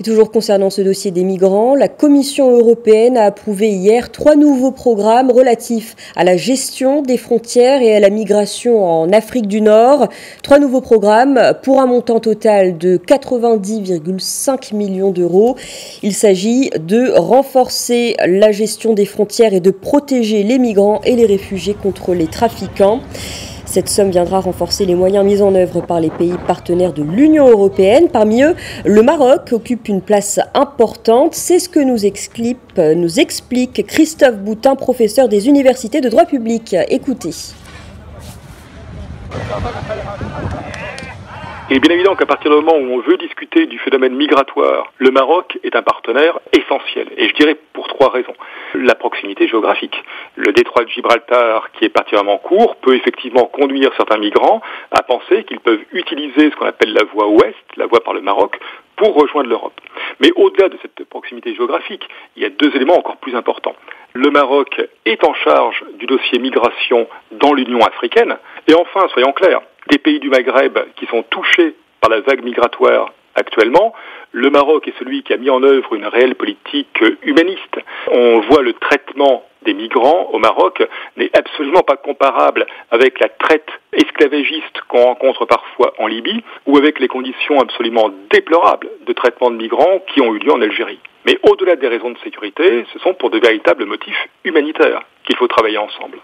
Et toujours concernant ce dossier des migrants, la Commission européenne a approuvé hier 3 nouveaux programmes relatifs à la gestion des frontières et à la migration en Afrique du Nord. 3 nouveaux programmes pour un montant total de 90,5 millions d'euros. Il s'agit de renforcer la gestion des frontières et de protéger les migrants et les réfugiés contre les trafiquants. Cette somme viendra renforcer les moyens mis en œuvre par les pays partenaires de l'Union européenne. Parmi eux, le Maroc occupe une place importante. C'est ce que nous explique Christophe Boutin, professeur des universités de droit public. Écoutez. Il est bien évident qu'à partir du moment où on veut discuter du phénomène migratoire, le Maroc est un partenaire essentiel. Et je dirais pour 3 raisons. La proximité géographique. Le détroit de Gibraltar, qui est particulièrement court, peut effectivement conduire certains migrants à penser qu'ils peuvent utiliser ce qu'on appelle la voie ouest, la voie par le Maroc, pour rejoindre l'Europe. Mais au-delà de cette proximité géographique, il y a 2 éléments encore plus importants. Le Maroc est en charge du dossier migration dans l'Union africaine. Et enfin, soyons clairs, des pays du Maghreb qui sont touchés par la vague migratoire actuellement, le Maroc est celui qui a mis en œuvre une réelle politique humaniste. On voit le traitement des migrants au Maroc n'est absolument pas comparable avec la traite esclavagiste qu'on rencontre parfois en Libye ou avec les conditions absolument déplorables de traitement de migrants qui ont eu lieu en Algérie. Mais au-delà des raisons de sécurité, ce sont pour de véritables motifs humanitaires qu'il faut travailler ensemble.